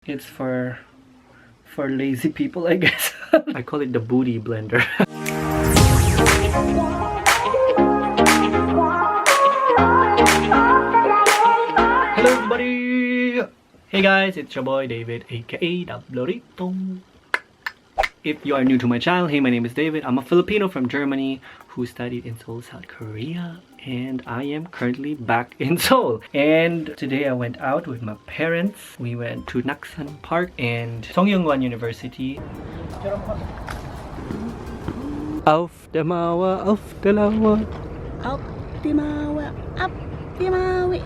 It's for lazy people, I guess. I call it the booty blender. Hello everybody! Hey guys, it's your boy David, aka Davlorito. If you are new to my channel, hey, my name is David. I'm a Filipino from Germany who studied in Seoul, South Korea, and I am currently back in Seoul. And today I went out with my parents. We went to Naksan Park and Songyungwan University. Auf der Mauer, auf der Lauer. Auf die Mauer, auf die Mauer.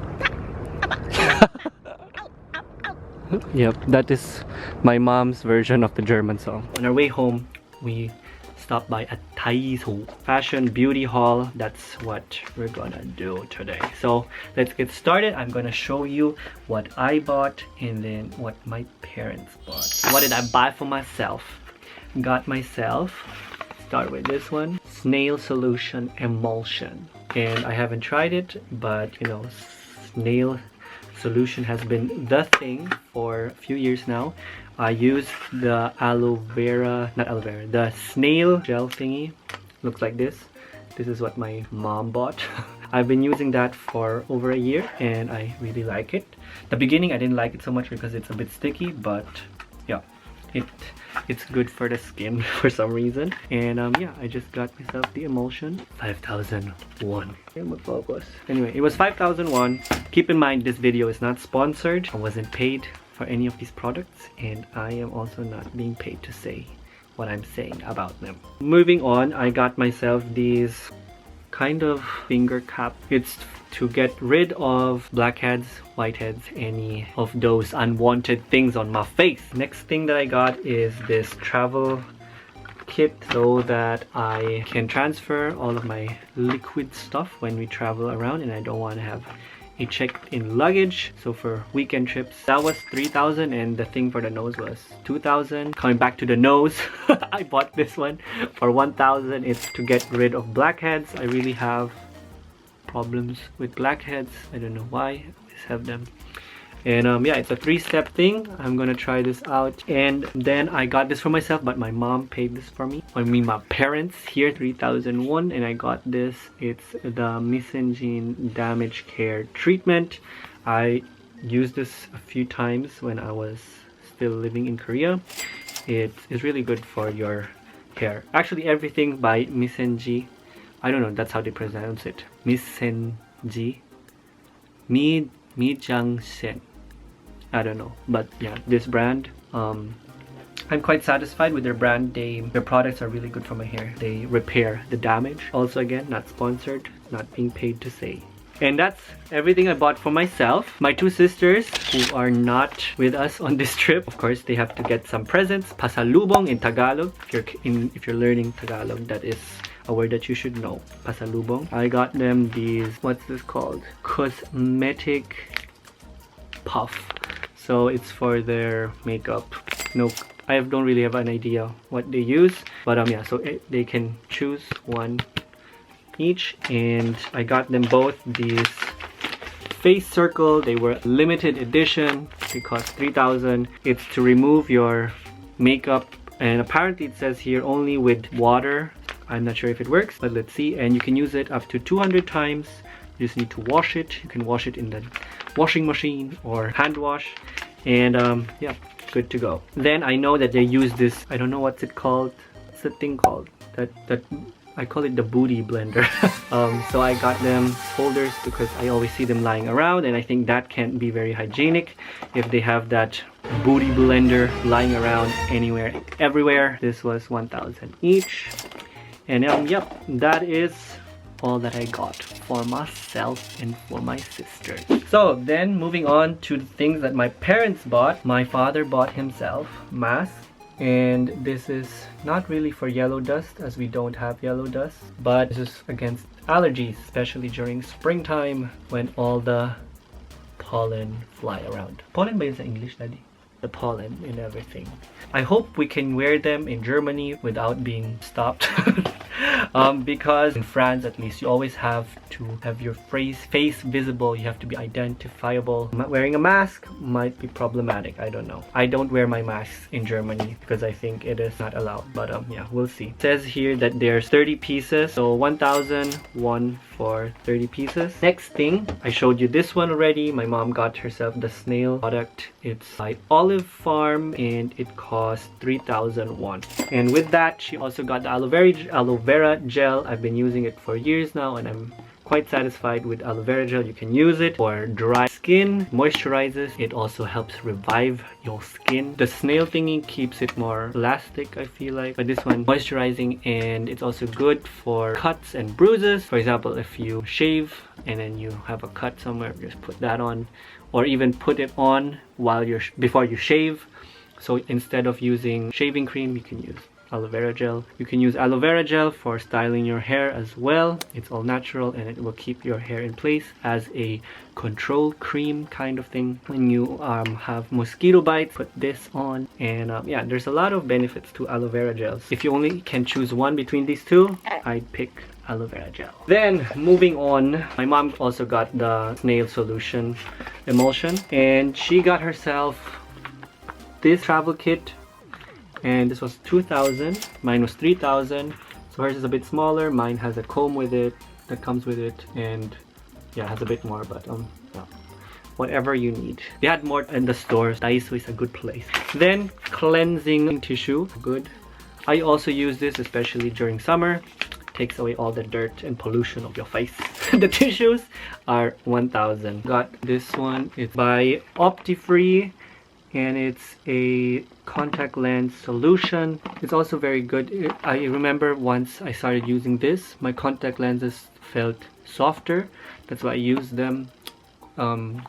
Yep, that is my mom's version of the German song. On our way home, we stopped by a Daiso fashion beauty haul. That's what we're gonna do today. So let's get started. I'm gonna show you what I bought and then what my parents bought. What did I buy for myself? Got myself, start with this one, Snail Solution Emulsion. And I haven't tried it, but you know, Snail Solution has been the thing for a few years now. I use the aloe vera, not aloe vera, the snail gel thingy. Looks like this. This is what my mom bought. I've been using that for over a year and I really like it. The beginning I didn't like it so much because it's a bit sticky, but yeah, it's good for the skin for some reason. And yeah, I just got myself the emulsion. 5,001. Focus. Anyway, it was 5,001. Keep in mind this video is not sponsored. I wasn't paid for any of these products and I am also not being paid to say what I'm saying about them. Moving on, I got myself these kind of finger cap. It's to get rid of blackheads, whiteheads, any of those unwanted things on my face. Next thing that I got is this travel kit so that I can transfer all of my liquid stuff when we travel around and I don't want to have a checked-in luggage. So for weekend trips, that was 3,000 and the thing for the nose was 2,000. Coming back to the nose, I bought this one for 1,000. It's to get rid of blackheads. I really have problems with blackheads. I don't know why. I always have them. And yeah, it's a 3-step thing. I'm gonna try this out. And then I got this for myself, but my mom paid this for me. I mean, my parents here, 3,001, and I got this. It's the Misengene Damage Care Treatment. I used this a few times when I was still living in Korea. It is really good for your hair. Actually, everything by Misengene. I don't know, that's how they pronounce it. Misengene. Mijangsen. I don't know, but yeah, this brand, I'm quite satisfied with their brand. Their products are really good for my hair. They repair the damage. Also, again, not sponsored, not being paid to say. And that's everything I bought for myself. My two sisters who are not with us on this trip, of course, they have to get some presents. Pasalubong in Tagalog. If you're learning Tagalog, that is a word that you should know. Pasalubong. I got them these, what's this called? Cosmetic puff. So it's for their makeup. No, I don't really have an idea what they use, but yeah, so they can choose one each. And I got them both these face circle. They were limited edition. They cost 3,000. It's to remove your makeup, and apparently it says here only with water. I'm not sure if it works, but let's see. And you can use it up to 200 times. You just need to wash it. You can wash it in the washing machine or hand wash, and yeah, good to go. Then I know that they use this, I don't know what's it called. What's the thing called? That I call it the booty blender. So I got them holders because I always see them lying around, and I think that can't be very hygienic if they have that booty blender lying around anywhere, everywhere. This was 1,000 each. And yep, that is all that I got for myself and for my sisters. So then moving on to the things that my parents bought. My father bought himself mask, and this is not really for yellow dust as we don't have yellow dust, but this is against allergies, especially during springtime when all the pollen fly around. Pollen ba yun sa English, Daddy? The pollen and everything. I hope we can wear them in Germany without being stopped. Because in France, at least, you always have to have your face visible. You have to be identifiable. Wearing a mask might be problematic. I don't know. I don't wear my mask in Germany because I think it is not allowed. But yeah, we'll see. It says here that there's 30 pieces, so 1,000 won for 30 pieces. Next thing, I showed you this one already. My mom got herself the snail product. It's by Olive Farm and it cost 3,000 won. And with that, she also got the aloe vera gel. I've been using it for years now and I'm quite satisfied with aloe vera gel. You can use it for dry skin, moisturizes. It also helps revive your skin. The snail thingy keeps it more elastic, I feel like, but this one moisturizing, and it's also good for cuts and bruises. For example, if you shave and then you have a cut somewhere, just put that on, or even put it on while before you shave. So instead of using shaving cream, you can use aloe vera gel. You can use aloe vera gel for styling your hair as well. It's all natural and it will keep your hair in place as a control cream kind of thing. When you have mosquito bites, put this on, and yeah, there's a lot of benefits to aloe vera gels. If you only can choose one between these two, I'd pick aloe vera gel. Then moving on, my mom also got the snail solution emulsion, and she got herself this travel kit, and this was 2,000. Mine was 3,000. So hers is a bit smaller. Mine has a comb with it that comes with it, and yeah, has a bit more, but yeah, whatever you need. They had more in the stores. Daiso is a good place. Then cleansing tissue, good. I also use this especially during summer. Takes away all the dirt and pollution of your face. The tissues are 1,000. Got this one. It's by Optifree, and it's a contact lens solution. It's also very good. I remember once I started using this, my contact lenses felt softer. That's why I used them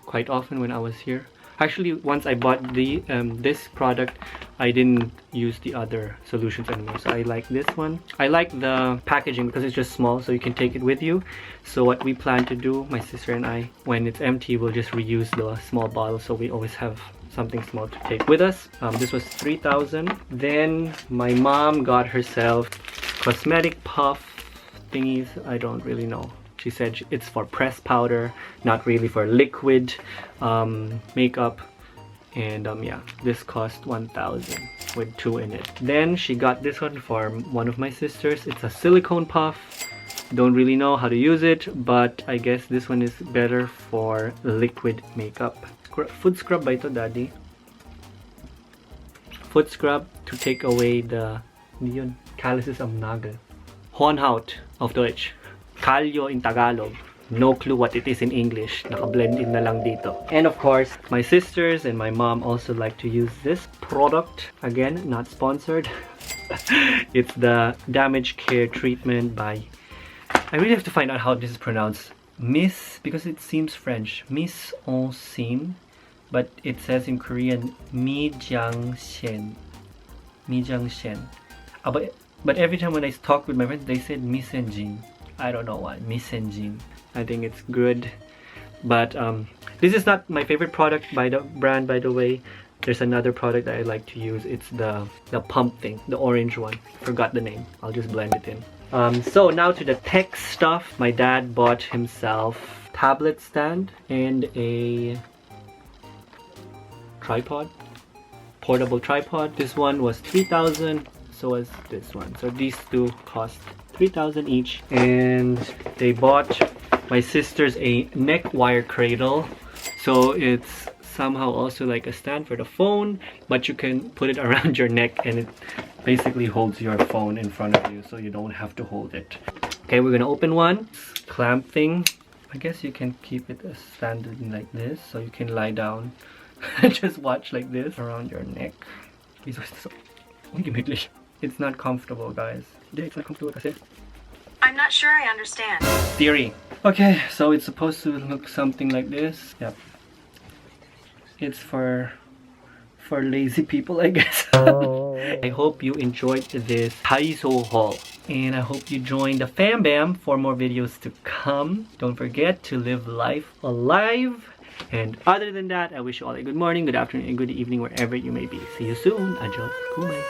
quite often when I was here. Actually, once I bought this product, I didn't use the other solutions anymore. So I like this one. I like the packaging because it's just small, so you can take it with you. So what we plan to do, my sister and I, when it's empty, we'll just reuse the small bottle, so we always have something small to take with us. This was 3,000. Then my mom got herself cosmetic puff thingies. I don't really know. She said it's for pressed powder, not really for liquid makeup. And yeah, this cost 1,000 with 2 in it. Then she got this one for one of my sisters. It's a silicone puff. Don't really know how to use it, but I guess this one is better for liquid makeup. Foot scrub ba ito, Daddy? Foot scrub to take away the calluses am Nagel. Hornhaut auf Deutsch. Kalyo in Tagalog. No clue what it is in English. Naka-blend in na lang dito. And of course, my sisters and my mom also like to use this product. Again, not sponsored. It's the Damage Care Treatment by... I really have to find out how this is pronounced. Miss, because it seems French. Miss en Sim. But it says in Korean, Mi Jiang Shen. Mi Jiang Shen. But every time when I talk with my friends, they said Misenjin. I don't know why. Misenjin. I think it's good. But this is not my favorite product by the brand, by the way. There's another product that I like to use. It's the pump thing, the orange one. Forgot the name. I'll just blend it in. So now to the tech stuff. My dad bought himself tablet stand and a tripod, portable tripod. This one was 3,000, so was this one. So these two cost 3,000 each. And they bought my sisters a neck wire cradle, so it's somehow also like a stand for the phone, but you can put it around your neck and it basically holds your phone in front of you, so you don't have to hold it. Okay, we're gonna open one. Clamp thing. I guess you can keep it as standard like this, so you can lie down and just watch like this around your neck. It's not comfortable, guys. It's not comfortable kasi. I'm not sure I understand. Theory. Okay, so it's supposed to look something like this. Yep. It's for lazy people, I guess. I hope you enjoyed this Daiso haul. And I hope you join the Fam Bam for more videos to come. Don't forget to live life alive. And other than that, I wish you all a good morning, good afternoon, and good evening wherever you may be. See you soon. Adios. Kumai.